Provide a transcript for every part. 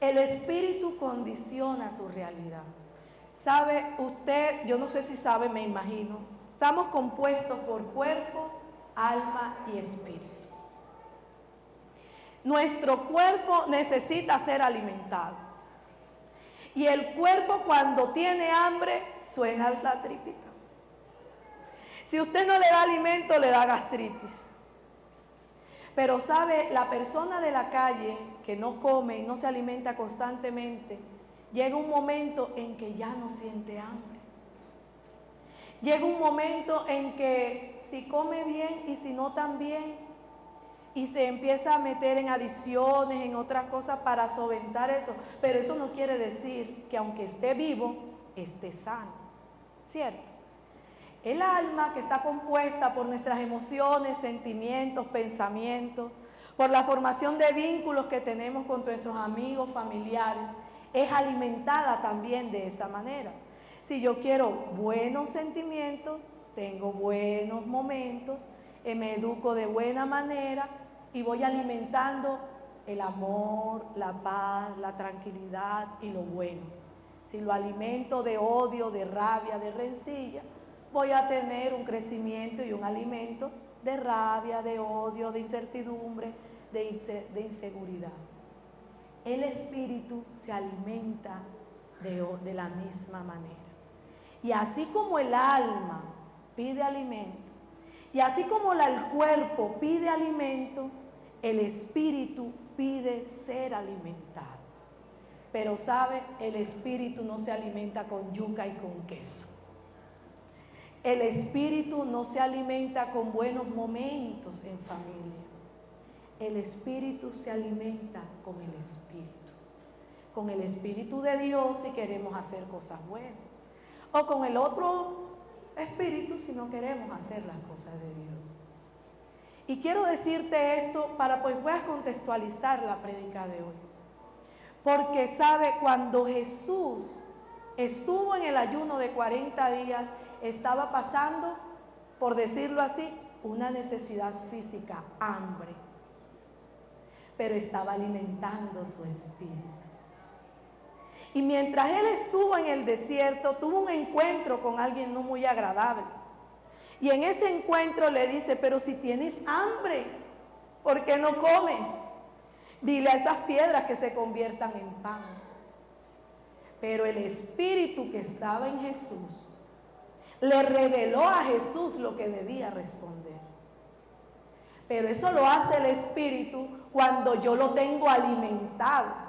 El espíritu condiciona tu realidad. ¿Sabe usted? Yo no sé si sabe, me imagino. Estamos compuestos por cuerpo, alma y espíritu. Nuestro cuerpo necesita ser alimentado. Y el cuerpo cuando tiene hambre suena la tripita. Si usted no le da alimento, le da gastritis. Pero sabe, la persona de la calle que no come y no se alimenta constantemente, llega un momento en que ya no siente hambre. Llega un momento en que si come bien y si no también, y se empieza a meter en adicciones, en otras cosas para solventar eso. Pero eso no quiere decir que aunque esté vivo, esté sano, ¿cierto? El alma, que está compuesta por nuestras emociones, sentimientos, pensamientos, por la formación de vínculos que tenemos con nuestros amigos, familiares, es alimentada también de esa manera. Si yo quiero buenos sentimientos, tengo buenos momentos, me educo de buena manera y voy alimentando el amor, la paz, la tranquilidad y lo bueno. Si lo alimento de odio, de rabia, de rencilla, voy a tener un crecimiento y un alimento de rabia, de odio, de incertidumbre, de inseguridad. El espíritu se alimenta de la misma manera. Y así como el alma pide alimento, y así como el cuerpo pide alimento, el espíritu pide ser alimentado. Pero sabe, el espíritu no se alimenta con yuca y con queso. El espíritu no se alimenta con buenos momentos en familia. El espíritu se alimenta con el espíritu de Dios si queremos hacer cosas buenas, o con el otro espíritu si no queremos hacer las cosas de Dios. Y quiero decirte esto para que puedas contextualizar la prédica de hoy. Porque sabe, cuando Jesús estuvo en el ayuno de 40 días, estaba pasando, por decirlo así, una necesidad física, hambre. Pero estaba alimentando su espíritu. Y mientras él estuvo en el desierto, tuvo un encuentro con alguien no muy agradable. Y en ese encuentro le dice, pero si tienes hambre, ¿por qué no comes? Dile a esas piedras que se conviertan en pan. Pero el espíritu que estaba en Jesús le reveló a Jesús lo que debía responder. Pero eso lo hace el espíritu cuando yo lo tengo alimentado.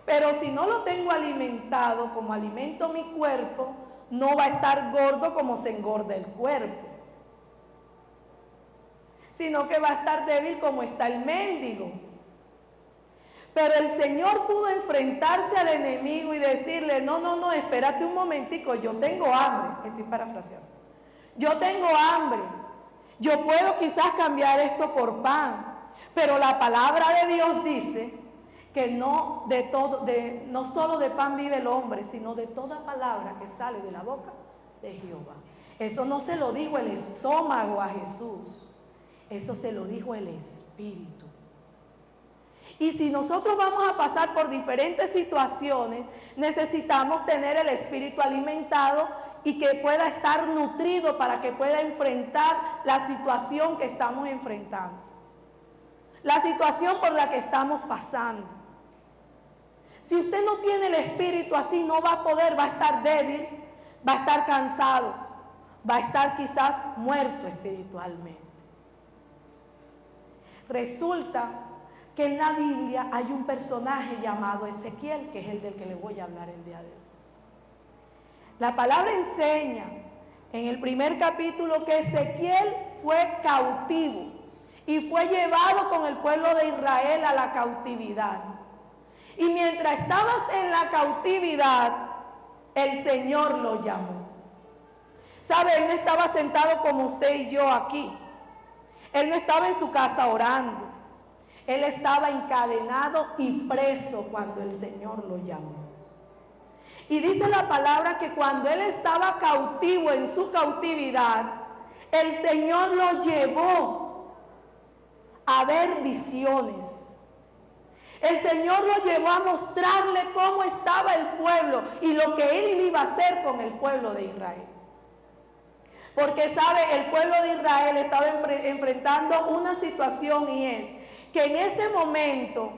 Pero si no lo tengo alimentado, como alimento mi cuerpo, no va a estar gordo como se engorda el cuerpo, sino que va a estar débil como está el mendigo. Pero el Señor pudo enfrentarse al enemigo y decirle, no, espérate un momentico, yo tengo hambre. Estoy parafraseando. Yo tengo hambre. Yo puedo quizás cambiar esto por pan, pero la palabra de Dios dice que no solo de pan vive el hombre, sino de toda palabra que sale de la boca de Jehová. Eso no se lo dijo el estómago a Jesús, eso se lo dijo el espíritu. Y si nosotros vamos a pasar por diferentes situaciones, necesitamos tener el espíritu alimentado y que pueda estar nutrido para que pueda enfrentar la situación que estamos enfrentando, la situación por la que estamos pasando. Si usted no tiene el espíritu así, no va a poder, va a estar débil, va a estar cansado, va a estar quizás muerto espiritualmente. Resulta que en la Biblia hay un personaje llamado Ezequiel, que es el del que le voy a hablar el día de hoy. La palabra enseña en el primer capítulo que Ezequiel fue cautivo y fue llevado con el pueblo de Israel a la cautividad. Y mientras estabas en la cautividad, el Señor lo llamó. ¿Sabe? Él no estaba sentado como usted y yo aquí. Él no estaba en su casa orando. Él estaba encadenado y preso cuando el Señor lo llamó. Y dice la palabra que cuando él estaba cautivo en su cautividad, el Señor lo llevó a ver visiones. El Señor lo llevó a mostrarle cómo estaba el pueblo y lo que Él iba a hacer con el pueblo de Israel. Porque sabe, el pueblo de Israel estaba enfrentando una situación, y es que en ese momento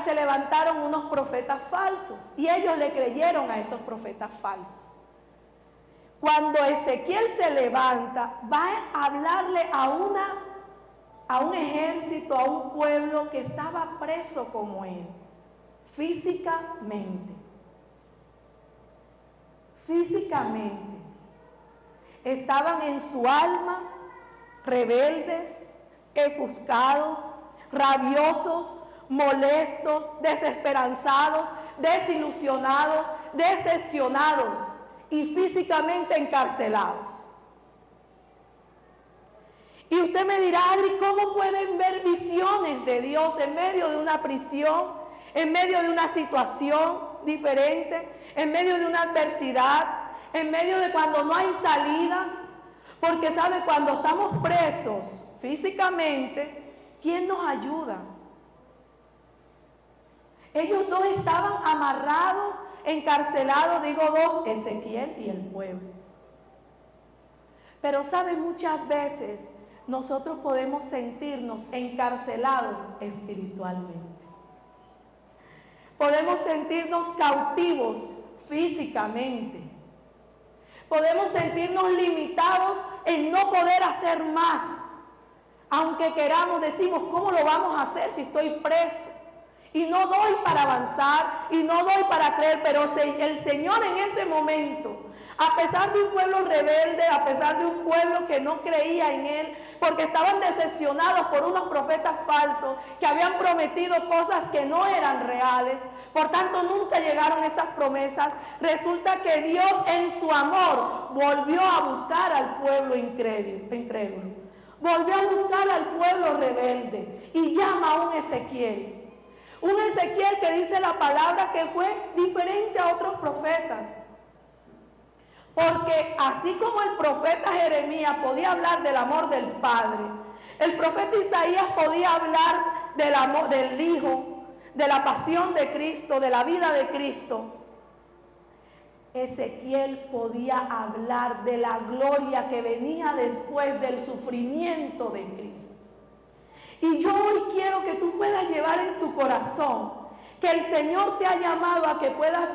se levantaron unos profetas falsos y ellos le creyeron a esos profetas falsos. Cuando Ezequiel se levanta, va a hablarle a un ejército, a un pueblo que estaba preso como él, físicamente. Físicamente. Estaban en su alma rebeldes, ofuscados, rabiosos, molestos, desesperanzados, desilusionados, decepcionados y físicamente encarcelados. Y usted me dirá, Adri, ¿cómo pueden ver visiones de Dios en medio de una prisión, en medio de una situación diferente, en medio de una adversidad, en medio de cuando no hay salida? Porque sabe, cuando estamos presos físicamente, ¿quién nos ayuda? Ellos dos estaban amarrados, encarcelados, digo dos, Ezequiel y el pueblo. Pero sabe, muchas veces nosotros podemos sentirnos encarcelados espiritualmente. Podemos sentirnos cautivos físicamente. Podemos sentirnos limitados en no poder hacer más. Aunque queramos, decimos, ¿cómo lo vamos a hacer si estoy preso? Y no doy para avanzar, y no doy para creer, pero el Señor en ese momento, a pesar de un pueblo rebelde, a pesar de un pueblo que no creía en Él, porque estaban decepcionados por unos profetas falsos que habían prometido cosas que no eran reales, por tanto nunca llegaron esas promesas. Resulta que Dios en su amor volvió a buscar al pueblo incrédulo, volvió a buscar al pueblo rebelde y llama a un Ezequiel. Un Ezequiel que dice la palabra que fue diferente a otros profetas. Porque así como el profeta Jeremías podía hablar del amor del Padre, el profeta Isaías podía hablar del amor del Hijo, de la pasión de Cristo, de la vida de Cristo, Ezequiel podía hablar de la gloria que venía después del sufrimiento de Cristo. Y yo hoy quiero que tú puedas llevar en tu corazón que el Señor te ha llamado a que puedas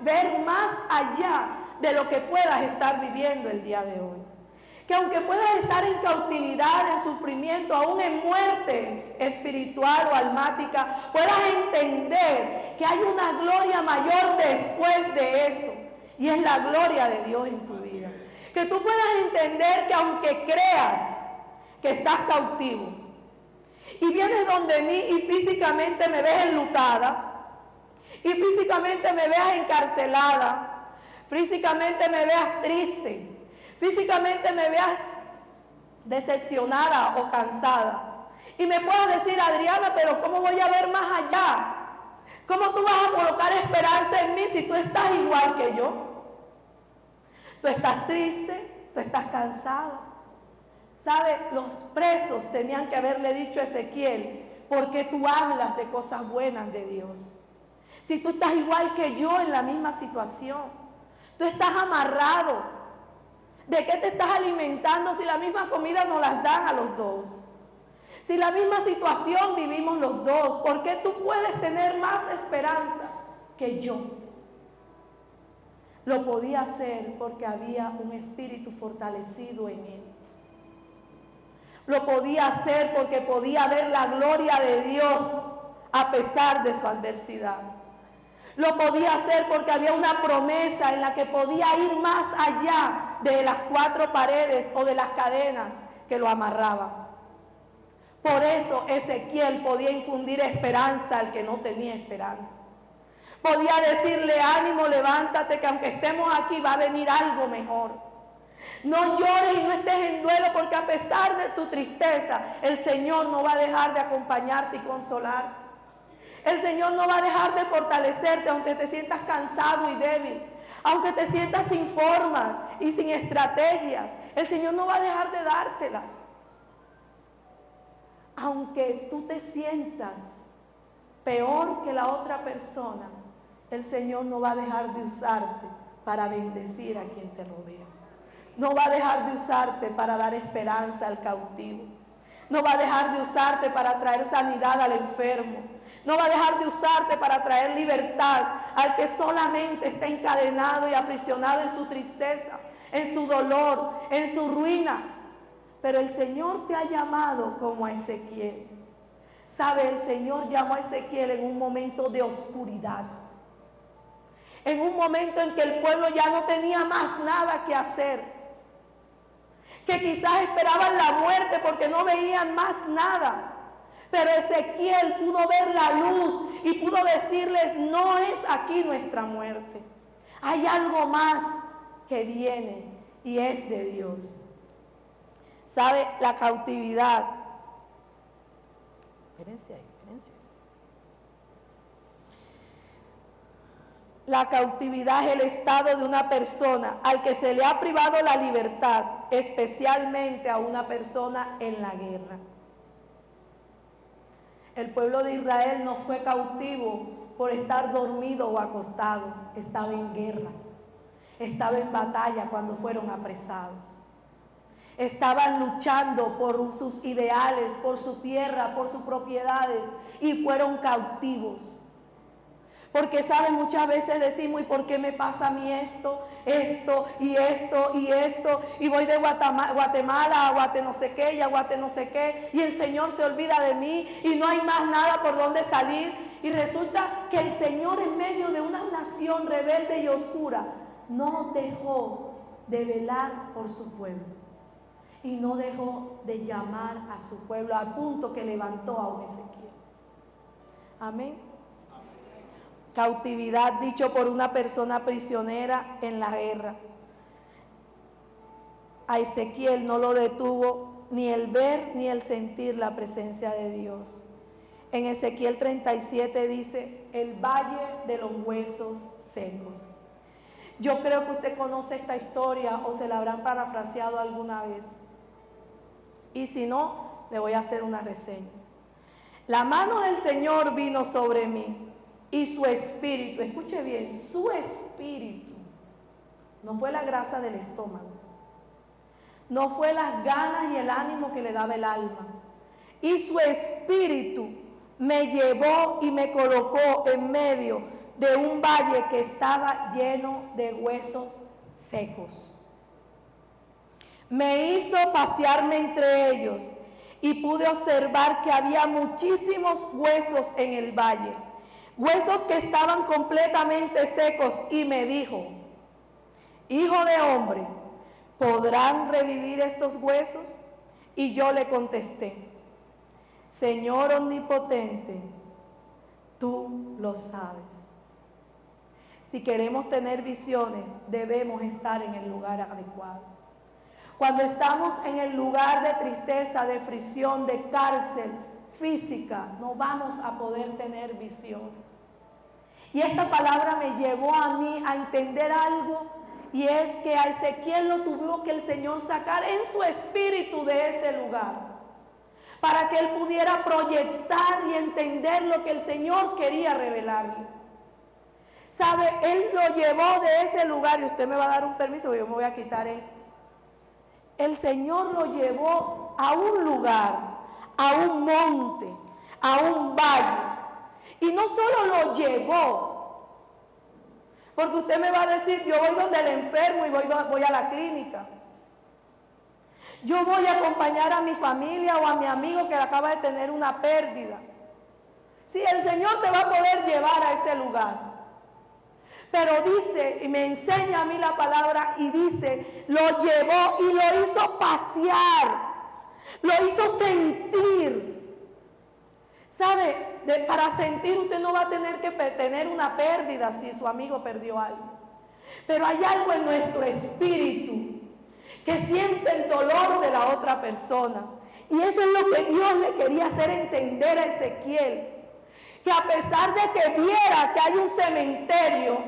ver más allá de lo que puedas estar viviendo el día de hoy. Que aunque puedas estar en cautividad, en sufrimiento, aún en muerte espiritual o almática, puedas entender que hay una gloria mayor después de eso. Y es la gloria de Dios en tu vida. Que tú puedas entender que aunque creas que estás cautivo, y vienes donde mí y físicamente me ves enlutada, y físicamente me veas encarcelada, físicamente me veas triste, físicamente me veas decepcionada o cansada, y me puedas decir, Adriana, pero ¿cómo voy a ver más allá? ¿Cómo tú vas a colocar esperanza en mí si tú estás igual que yo? Tú estás triste, tú estás cansado. ¿Sabe? Los presos tenían que haberle dicho a Ezequiel, ¿por qué tú hablas de cosas buenas de Dios? Si tú estás igual que yo en la misma situación, tú estás amarrado. ¿De qué te estás alimentando si la misma comida nos las dan a los dos? Si la misma situación vivimos los dos, ¿por qué tú puedes tener más esperanza que yo? Lo podía hacer porque había un espíritu fortalecido en él. Lo podía hacer porque podía ver la gloria de Dios a pesar de su adversidad. Lo podía hacer porque había una promesa en la que podía ir más allá de las cuatro paredes o de las cadenas que lo amarraban. Por eso Ezequiel podía infundir esperanza al que no tenía esperanza. Podía decirle, ánimo, levántate, que aunque estemos aquí va a venir algo mejor. No llores y no estés en duelo, porque a pesar de tu tristeza, el Señor no va a dejar de acompañarte y consolarte. El Señor no va a dejar de fortalecerte aunque te sientas cansado y débil, aunque te sientas sin formas y sin estrategias. El Señor no va a dejar de dártelas. Aunque tú te sientas peor que la otra persona, el Señor no va a dejar de usarte para bendecir a quien te rodea. No va a dejar de usarte para dar esperanza al cautivo. No va a dejar de usarte para traer sanidad al enfermo. No va a dejar de usarte para traer libertad al que solamente está encadenado y aprisionado en su tristeza, en su dolor, en su ruina. Pero el Señor te ha llamado como a Ezequiel. ¿Sabe? El Señor llamó a Ezequiel en un momento de oscuridad. En un momento en que el pueblo ya no tenía más nada que hacer. Que quizás esperaban la muerte porque no veían más nada. Pero Ezequiel pudo ver la luz y pudo decirles, no es aquí nuestra muerte. Hay algo más que viene y es de Dios. ¿Sabe? La cautividad. Espérense ahí, espérense. La cautividad es el estado de una persona al que se le ha privado la libertad, especialmente a una persona en la guerra. El pueblo de Israel no fue cautivo por estar dormido o acostado, estaba en guerra, estaba en batalla cuando fueron apresados. Estaban luchando por sus ideales, por su tierra, por sus propiedades y fueron cautivos. Porque, ¿saben? Muchas veces decimos, ¿y por qué me pasa a mí esto y esto y esto? Y voy de Guatemala a Guate no sé qué y a Guate no sé qué. Y el Señor se olvida de mí y no hay más nada por donde salir. Y resulta que el Señor en medio de una nación rebelde y oscura no dejó de velar por su pueblo. Y no dejó de llamar a su pueblo al punto que levantó a un Ezequiel. Amén. Cautividad dicho por una persona prisionera en la guerra. A Ezequiel no lo detuvo ni el ver ni el sentir la presencia de Dios. En Ezequiel 37 dice, el valle de los huesos secos. Yo creo que usted conoce esta historia o se la habrán parafraseado alguna vez. Y si no, le voy a hacer una reseña. La mano del Señor vino sobre mí. Y su espíritu, escuche bien, su espíritu, no fue la grasa del estómago, no fue las ganas y el ánimo que le daba el alma. Y su espíritu me llevó y me colocó en medio de un valle que estaba lleno de huesos secos. Me hizo pasearme entre ellos y pude observar que había muchísimos huesos en el valle. Huesos que estaban completamente secos, y me dijo, hijo de hombre, ¿podrán revivir estos huesos? Y yo le contesté, Señor omnipotente, tú lo sabes. Si queremos tener visiones, debemos estar en el lugar adecuado. Cuando estamos en el lugar de tristeza, de fricción, de cárcel física, no vamos a poder tener visiones. Y esta palabra me llevó a mí a entender algo, y es que a Ezequiel lo tuvo que el Señor sacar en su espíritu de ese lugar, para que él pudiera proyectar y entender lo que el Señor quería revelarle. ¿Sabe? Él lo llevó de ese lugar, y usted me va a dar un permiso, yo me voy a quitar esto. El Señor lo llevó a un lugar, a un monte, a un valle. Y no solo lo llevó, porque usted me va a decir, yo voy donde el enfermo y voy a la clínica. Yo voy a acompañar a mi familia o a mi amigo que acaba de tener una pérdida. Sí, el Señor te va a poder llevar a ese lugar. Pero dice, y me enseña a mí la palabra, y dice, lo llevó y lo hizo pasear, lo hizo sentir. ¿Sabe? Para sentir usted no va a tener que tener una pérdida si su amigo perdió algo. Pero hay algo en nuestro espíritu que siente el dolor de la otra persona. Y eso es lo que Dios le quería hacer entender a Ezequiel. Que a pesar de que viera que hay un cementerio,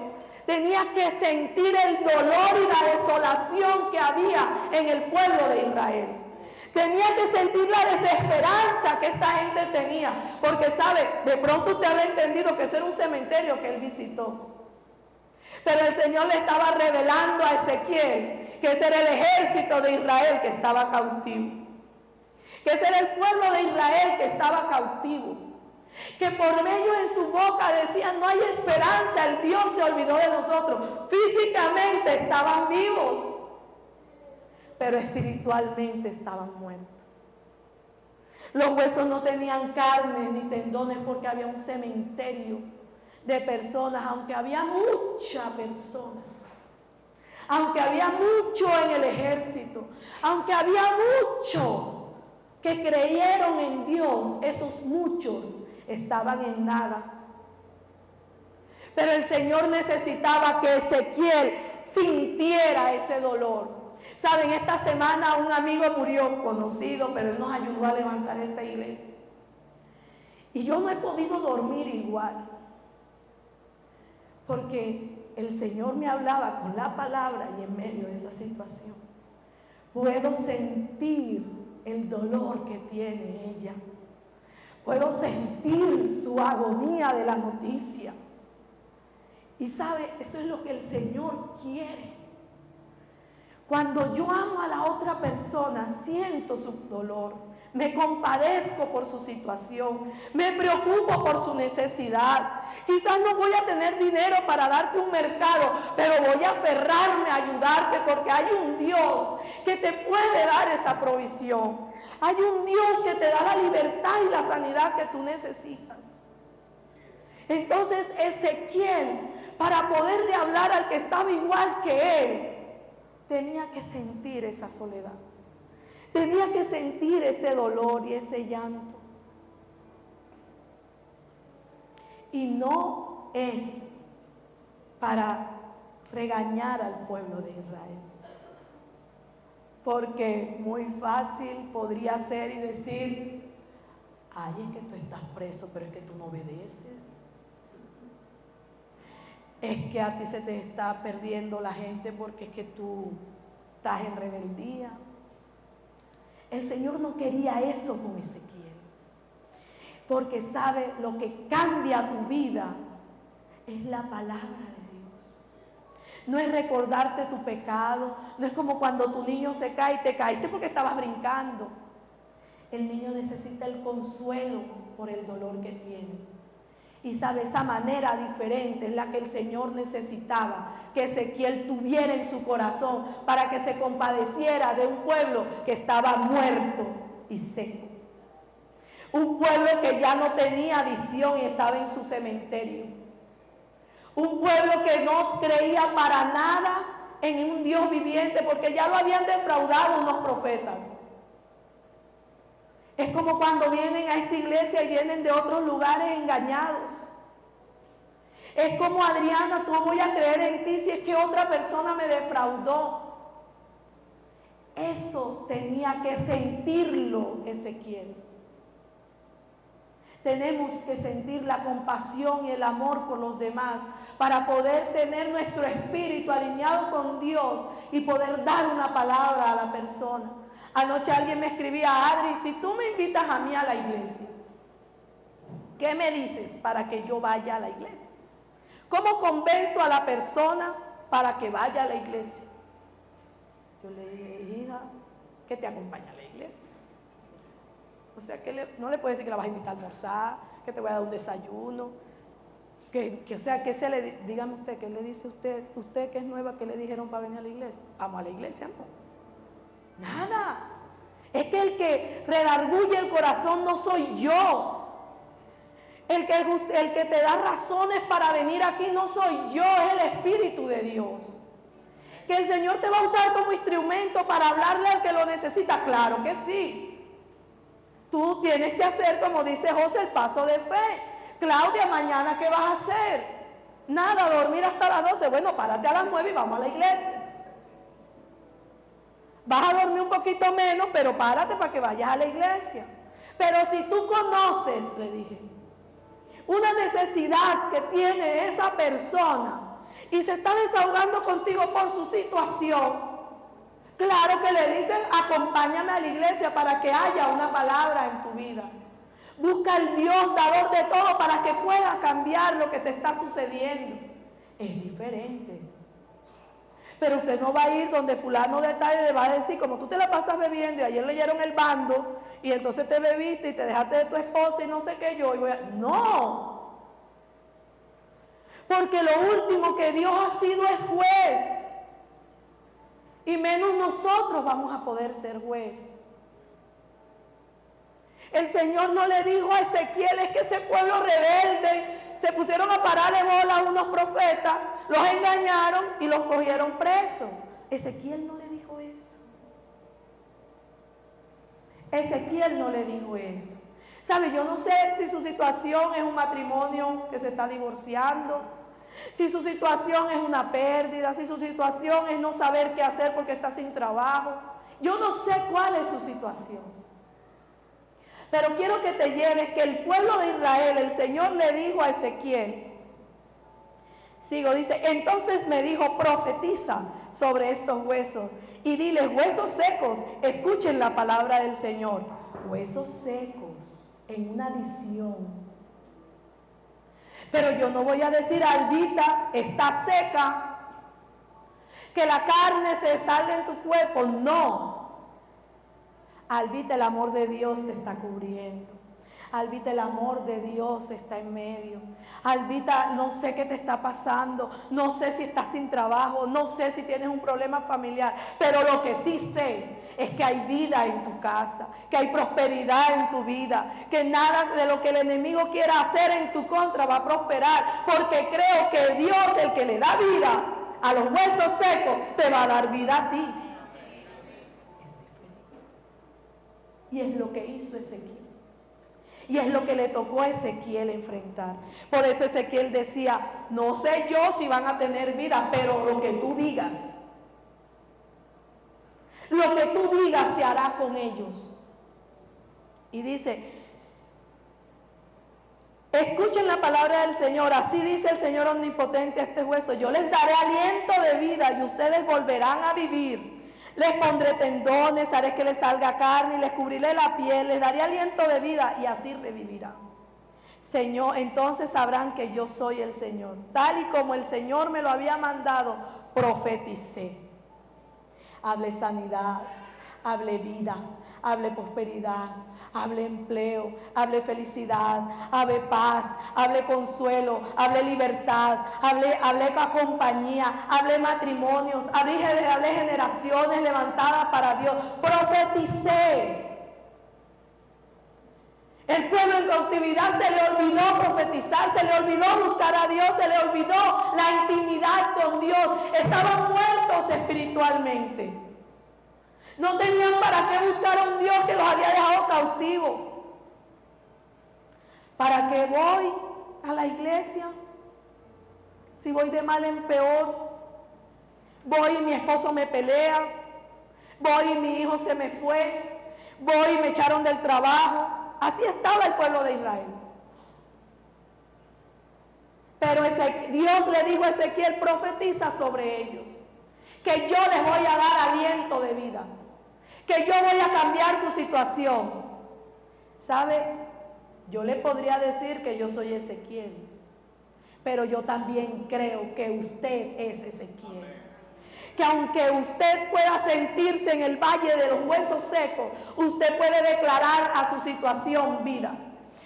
tenía que sentir el dolor y la desolación que había en el pueblo de Israel. Tenía que sentir la desesperanza que esta gente tenía. Porque, ¿sabe? De pronto usted habrá entendido que ese era un cementerio que él visitó. Pero el Señor le estaba revelando a Ezequiel que ese era el ejército de Israel que estaba cautivo. Que ese era el pueblo de Israel que estaba cautivo. Que por medio de su boca decían: no hay esperanza, el Dios se olvidó de nosotros. Físicamente estaban vivos, pero espiritualmente estaban muertos. Los huesos no tenían carne ni tendones porque había un cementerio de personas, aunque había mucha persona, aunque había mucho en el ejército, aunque había mucho que creyeron en Dios, esos muchos estaban en nada. Pero el Señor necesitaba que Ezequiel sintiera ese dolor. Saben, esta semana un amigo murió, conocido, pero él nos ayudó a levantar esta iglesia. Y yo no he podido dormir igual, porque el Señor me hablaba con la palabra y en medio de esa situación puedo sentir el dolor que tiene ella. Puedo sentir su agonía de la noticia. Y sabe, eso es lo que el Señor quiere. Cuando yo amo a la otra persona, siento su dolor, me compadezco por su situación, me preocupo por su necesidad. Quizás no voy a tener dinero para darte un mercado, pero voy a aferrarme a ayudarte porque hay un Dios que te puede dar esa provisión. Hay un Dios que te da la libertad y la sanidad que tú necesitas. Entonces Ezequiel, para poderle hablar al que estaba igual que él, tenía que sentir esa soledad, tenía que sentir ese dolor y ese llanto. Y no es para regañar al pueblo de Israel, porque muy fácil podría ser y decir: ay, es que tú estás preso, pero es que tú no obedeces. Es que a ti se te está perdiendo la gente porque es que tú estás en rebeldía. El Señor no quería eso con Ezequiel, porque sabe, lo que cambia tu vida es la palabra de Dios. No es recordarte tu pecado, no es como cuando tu niño se cae y te caíste porque estabas brincando. El niño necesita el consuelo por el dolor que tiene. Y sabe, esa manera diferente es la que el Señor necesitaba que Ezequiel tuviera en su corazón para que se compadeciera de un pueblo que estaba muerto y seco. Un pueblo que ya no tenía visión y estaba en su cementerio. Un pueblo que no creía para nada en un Dios viviente porque ya lo habían defraudado unos profetas. Es como cuando vienen a esta iglesia y vienen de otros lugares engañados. Es como: Adriana, tú voy a creer en ti si es que otra persona me defraudó. Eso tenía que sentirlo Ezequiel. Tenemos que sentir la compasión y el amor por los demás para poder tener nuestro espíritu alineado con Dios y poder dar una palabra a la persona. Anoche alguien me escribía: Adri, si tú me invitas a mí a la iglesia, ¿qué me dices para que yo vaya a la iglesia? ¿Cómo convenzo a la persona para que vaya a la iglesia? Yo le dije: hija, que te acompañe a la iglesia. O sea, que no le puedes decir que la vas a invitar a almorzar, que te voy a dar un desayuno. O sea, que se le, dígame usted, ¿qué le dice usted que es nueva, qué le dijeron para venir a la iglesia? Vamos a la iglesia, no. Nada. Es que el que redarguye el corazón no soy yo. El que te da razones para venir aquí no soy yo, es el Espíritu de Dios. Que el Señor te va a usar como instrumento para hablarle al que lo necesita. Claro que sí. Tú tienes que hacer, como dice José, el paso de fe. Claudia, mañana ¿qué vas a hacer? Nada, dormir hasta las 12. Bueno, párate a las 9 y vamos a la iglesia. Vas a dormir un poquito menos, pero párate para que vayas a la iglesia. Pero si tú conoces, le dije, una necesidad que tiene esa persona y se está desahogando contigo por su situación, Claro que le dicen, acompáñame a la iglesia para que haya una palabra en tu vida. Busca al Dios dador de todo para que pueda cambiar lo que te está sucediendo. Es diferente. Pero usted no va a ir donde fulano de tal y le va a decir, como tú te la pasas bebiendo y ayer leyeron el bando y entonces te bebiste y te dejaste de tu esposa y no sé qué, yo voy a... No. Porque lo último que Dios ha sido es juez. Y menos nosotros vamos a poder ser juez. El Señor no le dijo a Ezequiel, es que ese pueblo rebelde se pusieron a pararle bola a unos profetas, los engañaron y los cogieron presos. Ezequiel no le dijo eso. Ezequiel no le dijo eso. ¿Sabe? Yo no sé si su situación es un matrimonio que se está divorciando, si su situación es una pérdida, si su situación es no saber qué hacer porque está sin trabajo. Yo no sé cuál es su situación. Pero quiero que te lleves que el pueblo de Israel, el Señor le dijo a Ezequiel, dice, entonces me dijo, profetiza sobre estos huesos y dile, huesos secos, escuchen la palabra del Señor. Huesos secos en una visión. Pero yo no voy a decir, Albita, está seca, que la carne se salga en tu cuerpo. No. Albita, el amor de Dios te está cubriendo. Albita, el amor de Dios está en medio. Albita, no sé qué te está pasando, no sé si estás sin trabajo, no sé si tienes un problema familiar, pero lo que sí sé es que hay vida en tu casa, que hay prosperidad en tu vida, que nada de lo que el enemigo quiera hacer en tu contra va a prosperar, porque creo que Dios, el que le da vida a los huesos secos, te va a dar vida a ti. Y es lo que hizo Ezequiel. Y es lo que le tocó a Ezequiel enfrentar. Por eso Ezequiel decía, no sé yo si van a tener vida, pero lo que tú digas. Lo que tú digas se hará con ellos. Y dice, escuchen la palabra del Señor. Así dice el Señor omnipotente a este hueso. Yo les daré aliento de vida y ustedes volverán a vivir. Les pondré tendones, haré que les salga carne y les cubriré la piel, les daré aliento de vida y así revivirán. Señor, entonces sabrán que yo soy el Señor. Tal y como el Señor me lo había mandado, profeticé. Hablé sanidad, hablé vida, hablé prosperidad, hablé empleo, hablé felicidad, hablé paz, hablé consuelo, hablé libertad, hablé compañía, hablé matrimonios, hablé generaciones levantadas para Dios. Profeticé. El pueblo en cautividad se le olvidó profetizar, se le olvidó buscar a Dios, se le olvidó la intimidad con Dios. Estaban muertos espiritualmente. No tenían para qué buscar a un Dios que los había dejado cautivos. ¿Para qué voy a la iglesia? Si voy de mal en peor. Voy y mi esposo me pelea. Voy y mi hijo se me fue. Voy y me echaron del trabajo. Así estaba el pueblo de Israel. Pero Dios le dijo a Ezequiel, profetiza sobre ellos, que yo les voy a dar aliento de vida, que yo voy a cambiar su situación. ¿Sabe? Yo le podría decir que yo soy Ezequiel, pero yo también creo que usted es Ezequiel. Que aunque usted pueda sentirse en el valle de los huesos secos, usted puede declarar a su situación vida.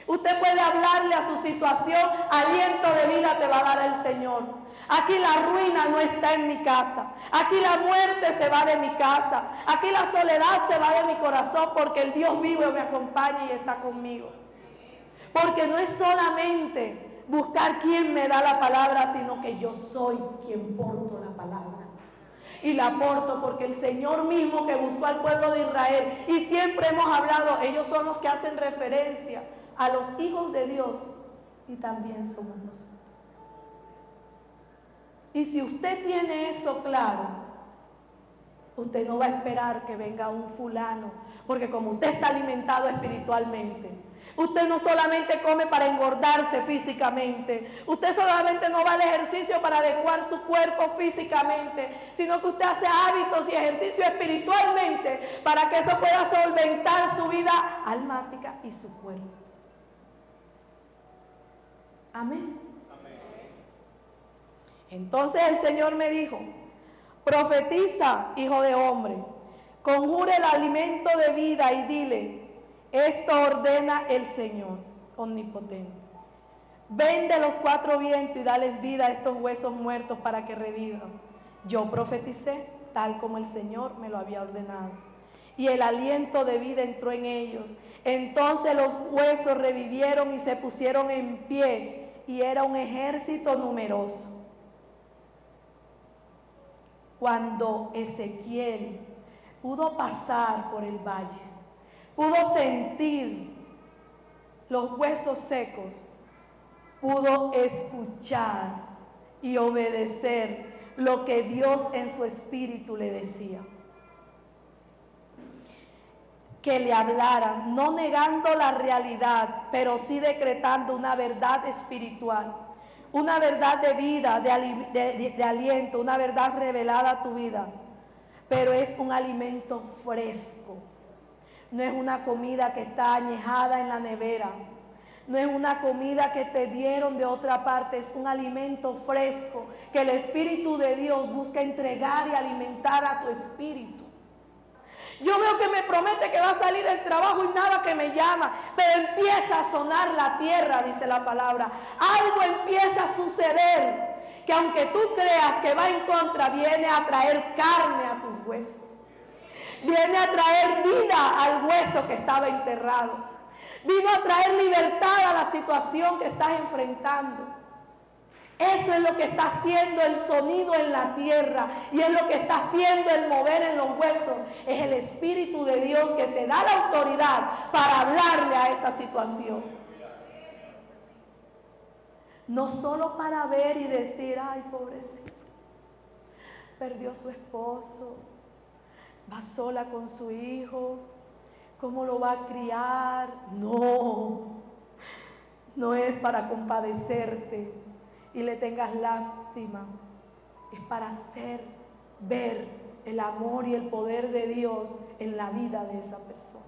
Usted puede hablarle a su situación, aliento de vida te va a dar el Señor. Aquí la ruina no está en mi casa. Aquí la muerte se va de mi casa. Aquí la soledad se va de mi corazón porque el Dios vivo me acompaña y está conmigo. Porque no es solamente buscar quién me da la palabra, sino que yo soy quien porto la palabra. Y la porto porque el Señor mismo que buscó al pueblo de Israel, y siempre hemos hablado, ellos son los que hacen referencia a los hijos de Dios, y también somos nosotros. Y si usted tiene eso claro, Usted no va a esperar que venga un fulano, porque como usted está alimentado espiritualmente, usted no solamente come para engordarse físicamente, usted solamente no va al ejercicio para adecuar su cuerpo físicamente, sino que usted hace hábitos y ejercicio espiritualmente para que eso pueda solventar su vida almática y su cuerpo. Amén. Entonces el Señor me dijo: profetiza, hijo de hombre, conjure el alimento de vida y dile: esto ordena el Señor omnipotente. Ven de los cuatro vientos y dales vida a estos huesos muertos para que revivan. Yo profeticé tal como el Señor me lo había ordenado, y el aliento de vida entró en ellos. Entonces los huesos revivieron y se pusieron en pie, y era un ejército numeroso. Cuando Ezequiel pudo pasar por el valle, pudo sentir los huesos secos, pudo escuchar y obedecer lo que Dios en su espíritu le decía. Que le hablaran, no negando la realidad, pero sí decretando una verdad espiritual, una verdad de vida, de aliento, una verdad revelada a tu vida. Pero es un alimento fresco. No es una comida que está añejada en la nevera. No es una comida que te dieron de otra parte. Es un alimento fresco que el Espíritu de Dios busca entregar y alimentar a tu espíritu. Yo veo que me promete que va a salir el trabajo y nada que me llama, pero empieza a sonar la tierra, dice la palabra. Algo empieza a suceder que aunque tú creas que va en contra, viene a traer carne a tus huesos. Viene a traer vida al hueso que estaba enterrado. Vino a traer libertad a la situación que estás enfrentando. Eso es lo que está haciendo el sonido en la tierra y es lo que está haciendo el mover en los huesos. Es el Espíritu de Dios que te da la autoridad para hablarle a esa situación. No solo para ver y decir: ay, pobrecito, perdió su esposo, va sola con su hijo, ¿cómo lo va a criar? No, no es para compadecerte y le tengas lástima, es para hacer ver el amor y el poder de Dios en la vida de esa persona.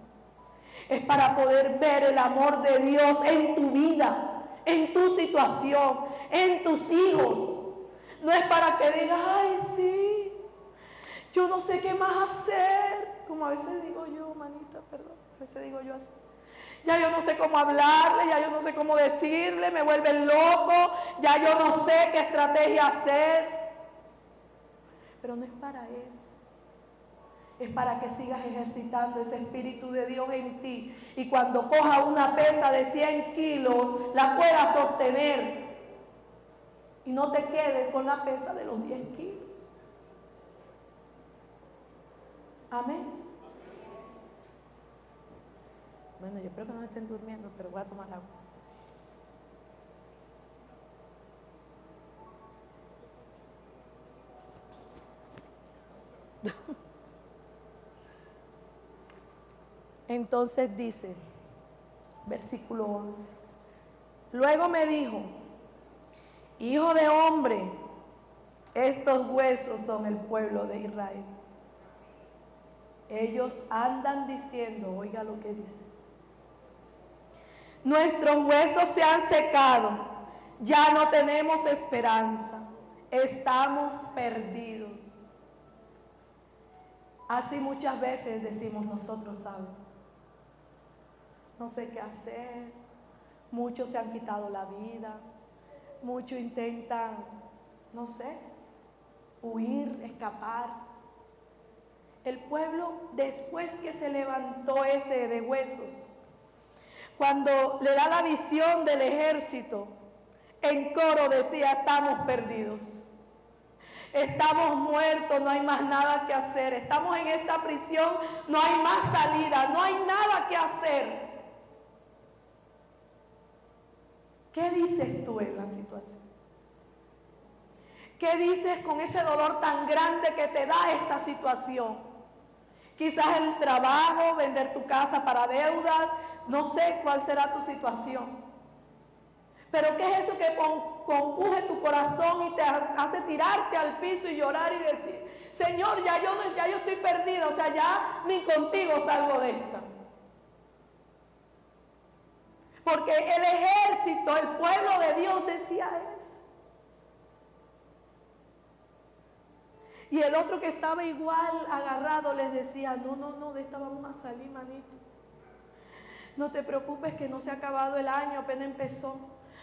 Es para poder ver el amor de Dios en tu vida, en tu situación, en tus hijos. No es para que digas: ay, sí, yo no sé qué más hacer, como a veces digo yo, manita, perdón, a veces digo yo así. Ya yo no sé cómo hablarle, ya yo no sé cómo decirle, me vuelven loco, ya yo no sé qué estrategia hacer. Pero no es para eso. Es para que sigas ejercitando ese Espíritu de Dios en ti. Y cuando cojas una pesa de 100 kilos, la puedas sostener. Y no te quedes con la pesa de los 10 kilos. Amén. Bueno, yo espero que no estén durmiendo, pero voy a tomar agua. Entonces dice, versículo 11. Luego me dijo: hijo de hombre, estos huesos son el pueblo de Israel. Ellos andan diciendo, oiga lo que dice: nuestros huesos se han secado, ya no tenemos esperanza, estamos perdidos. Así muchas veces decimos nosotros, ¿saben? No sé qué hacer, muchos se han quitado la vida, muchos intentan, no sé, huir, escapar. El pueblo, después que se levantó ese de huesos, cuando le da la visión del ejército, en coro decía: estamos perdidos, estamos muertos, no hay más nada que hacer, estamos en esta prisión, no hay más salida, no hay nada que hacer. ¿Qué dices tú en la situación? ¿Qué dices con ese dolor tan grande que te da esta situación? Quizás el trabajo, vender tu casa para deudas, no sé cuál será tu situación. Pero ¿qué es eso que compuje tu corazón y te hace tirarte al piso y llorar y decir, Señor, ya yo estoy perdida, o sea, ya ni contigo salgo de esta? Porque el ejército, el pueblo de Dios decía eso. Y el otro que estaba igual agarrado les decía, no, de esta vamos a salir, manito. No te preocupes que no se ha acabado el año, apenas empezó.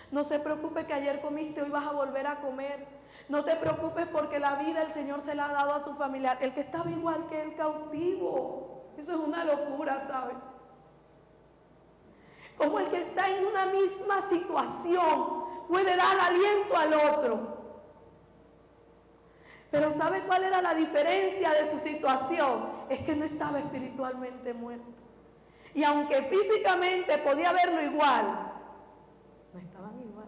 No se preocupe que ayer comiste, hoy vas a volver a comer. No te preocupes porque la vida el Señor se la ha dado a tu familiar. El que estaba igual que el cautivo. Eso es una locura, ¿sabes? Como el que está en una misma situación puede dar aliento al otro. Pero ¿sabe cuál era la diferencia de su situación? Es que no estaba espiritualmente muerto. Y aunque físicamente podía verlo igual, no estaban igual.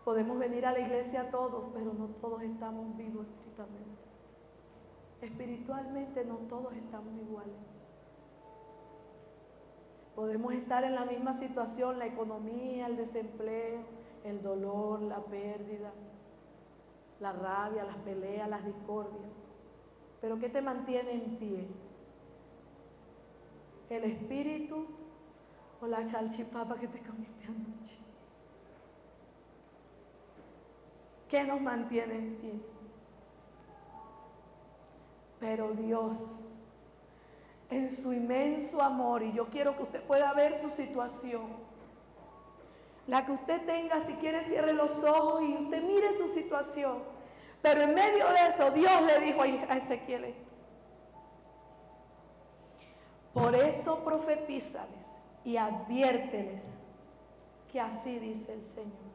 Podemos venir a la iglesia todos, pero no todos estamos vivos espiritualmente. Espiritualmente no todos estamos iguales. Podemos estar en la misma situación, la economía, el desempleo, el dolor, la pérdida, la rabia, las peleas, las discordias. Pero ¿qué te mantiene en pie? ¿El espíritu o la salchipapa que te comiste anoche? ¿Qué nos mantiene en pie? Pero Dios, en su inmenso amor, y yo quiero que usted pueda ver su situación, la que usted tenga, si quiere cierre los ojos y usted mire su situación, pero en medio de eso Dios le dijo a Ezequiel esto: por eso profetízales y adviérteles que así dice el Señor.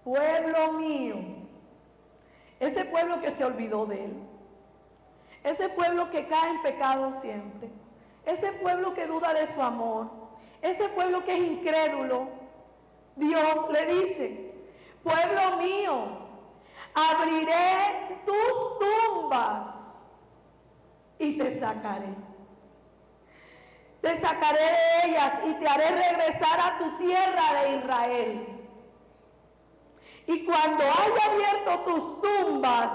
Pueblo mío, ese pueblo que se olvidó de él, ese pueblo que cae en pecado siempre, ese pueblo que duda de su amor, ese pueblo que es incrédulo, Dios le dice: pueblo mío, abriré tus tumbas y te sacaré. Te sacaré de ellas y te haré regresar a tu tierra de Israel. Y cuando haya abierto tus tumbas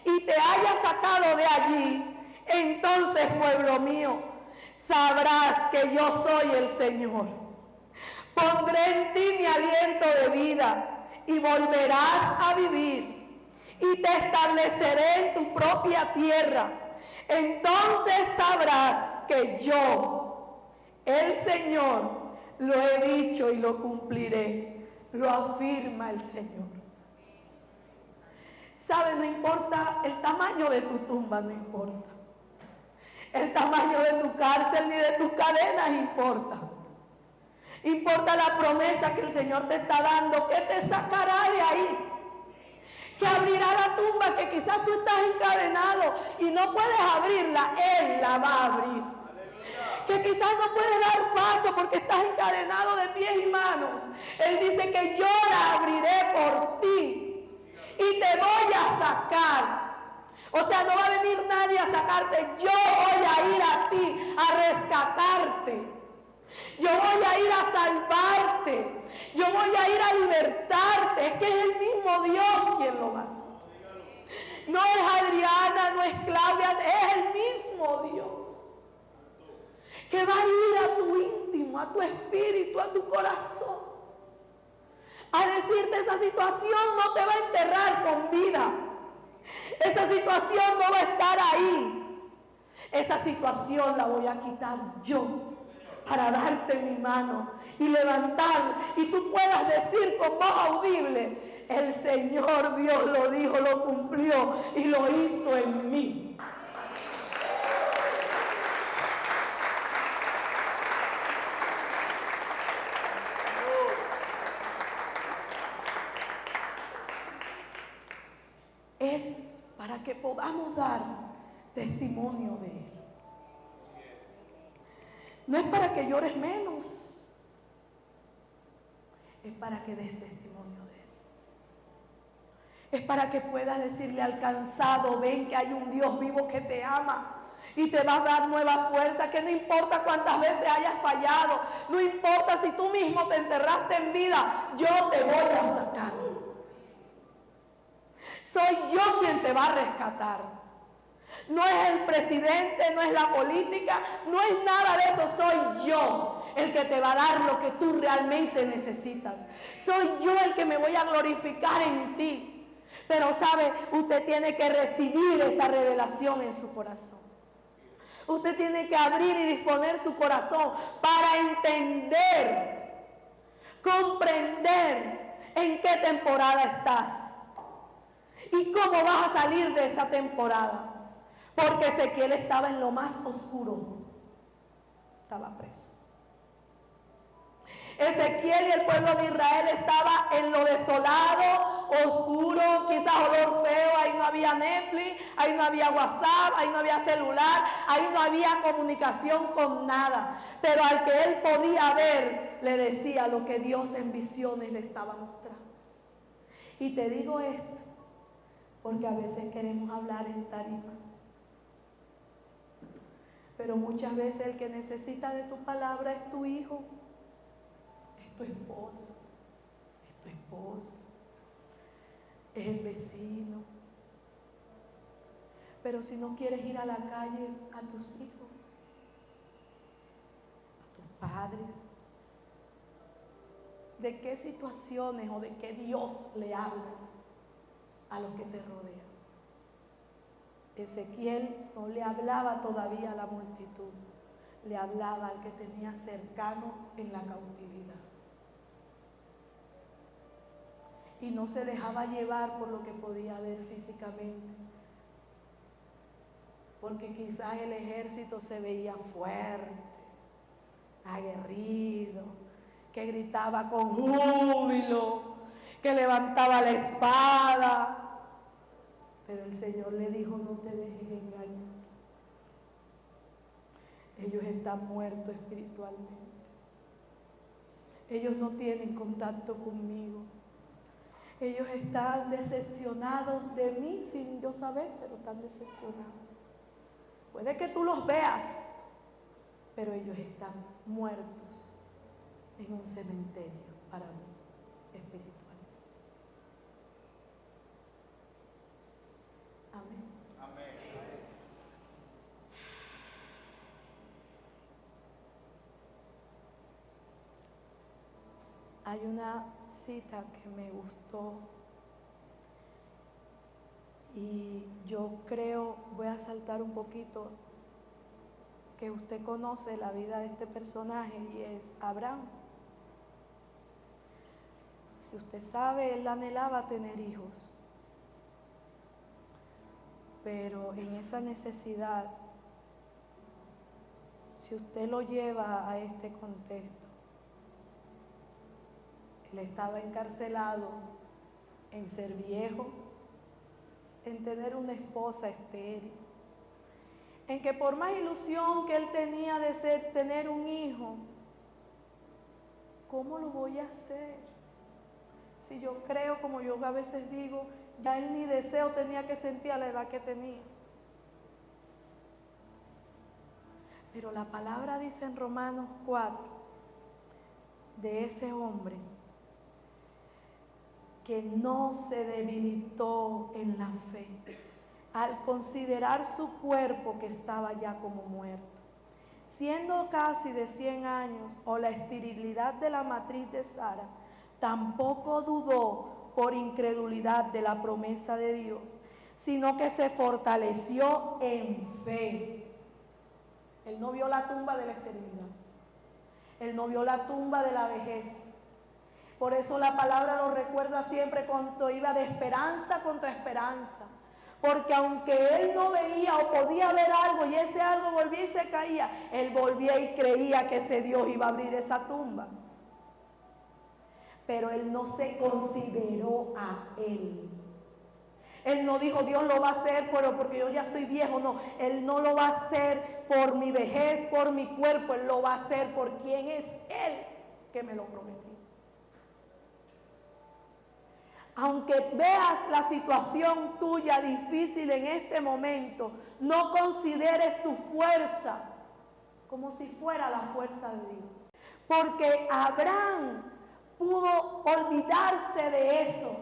y te haya sacado de allí, entonces, pueblo mío, sabrás que yo soy el Señor. Pondré en ti mi aliento de vida y volverás a vivir. Y te estableceré en tu propia tierra. Entonces sabrás que yo, el Señor, lo he dicho y lo cumpliré. Lo afirma el Señor. ¿Sabe? No importa el tamaño de tu tumba, no importa. El tamaño de tu cárcel ni de tus cadenas importa. Importa la promesa que el Señor te está dando, que te sacará de ahí. Que abrirá la tumba que quizás tú estás encadenado y no puedes abrirla, Él la va a abrir. Que quizás no puedes dar paso porque estás encadenado de pies y manos. Él dice que yo la abriré por ti y te voy a sacar. O sea, no va a venir nadie a sacarte, yo voy a ir a ti a rescatarte. Yo voy a ir a salvarte. Yo voy a ir a libertarte. Es que es el mismo Dios quien lo va a hacer. No es Adriana, no es Claudia, es el mismo Dios. Que va a ir a tu íntimo, a tu espíritu, a tu corazón. A decirte: esa situación no te va a enterrar con vida. Esa situación no va a estar ahí. Esa situación la voy a quitar yo para darte mi mano y levantar y tú puedas decir con voz audible: el Señor Dios lo dijo, lo cumplió y lo hizo en mí. Es para que podamos dar testimonio de Él. No es para que llores menos, es para que des testimonio de Él. Es para que puedas decirle al cansado, ven que hay un Dios vivo que te ama y te va a dar nueva fuerza, que no importa cuántas veces hayas fallado, no importa si tú mismo te enterraste en vida, yo te voy a sacar. Soy yo quien te va a rescatar. No es el presidente, no es la política, no es nada de eso, soy yo el que te va a dar lo que tú realmente necesitas. Soy yo el que me voy a glorificar en ti. Pero sabe, usted tiene que recibir esa revelación en su corazón. Usted tiene que abrir y disponer su corazón para entender, comprender en qué temporada estás y cómo vas a salir de esa temporada. Porque Ezequiel estaba en lo más oscuro, estaba preso. Ezequiel y el pueblo de Israel estaba en lo desolado, oscuro, quizás olor feo. Ahí no había Netflix, ahí no había WhatsApp, ahí no había celular, ahí no había comunicación con nada. Pero al que él podía ver, le decía lo que Dios en visiones le estaba mostrando. Y te digo esto, porque a veces queremos hablar en tarima. Pero muchas veces el que necesita de tu palabra es tu hijo, es tu esposo, es tu esposa, es el vecino. Pero si no quieres ir a la calle a tus hijos, a tus padres, ¿de qué situaciones o de qué Dios le hablas a los que te rodean? Ezequiel no le hablaba todavía a la multitud, le hablaba al que tenía cercano en la cautividad. Y no se dejaba llevar por lo que podía ver físicamente, porque quizás el ejército se veía fuerte, aguerrido, que gritaba con júbilo, que levantaba la espada. Pero el Señor le dijo, no te dejes engañar. Ellos están muertos espiritualmente. Ellos no tienen contacto conmigo. Ellos están decepcionados de mí sin yo saber, pero están decepcionados. Puede que tú los veas, pero ellos están muertos en un cementerio para mí, espiritual. Amén. Amén. Hay una cita que me gustó y yo creo, voy a saltar un poquito, que usted conoce la vida de este personaje y es Abraham. Si usted sabe, él anhelaba tener hijos. Pero en esa necesidad, si usted lo lleva a este contexto, él estaba encarcelado en ser viejo, en tener una esposa estéril, en que por más ilusión que él tenía de tener un hijo, ¿cómo lo voy a hacer? Si yo creo, como yo a veces digo, ya él ni deseo tenía que sentir a la edad que tenía. Pero la palabra dice en Romanos 4, de ese hombre, que no se debilitó en la fe, al considerar su cuerpo que estaba ya como muerto, siendo casi de 100 años, o la esterilidad de la matriz de Sara, tampoco dudó por incredulidad de la promesa de Dios, sino que se fortaleció en fe. Él no vio la tumba de la esterilidad, él no vio la tumba de la vejez. Por eso la palabra lo recuerda siempre cuando iba de esperanza contra esperanza, porque aunque él no veía o podía ver algo y ese algo volvía y se caía, él volvía y creía que ese Dios iba a abrir esa tumba. Pero él no se consideró a él. Él no dijo, Dios lo va a hacer pero porque yo ya estoy viejo. No, él no lo va a hacer por mi vejez, por mi cuerpo. Él lo va a hacer por quien es él que me lo prometió. aunque veas la situación tuya difícil en este momento, no consideres tu fuerza como si fuera la fuerza de Dios. Porque Abraham pudo olvidarse de eso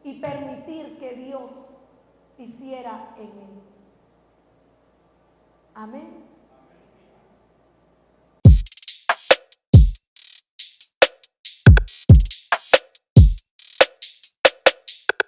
y permitir que Dios hiciera en él. Amén.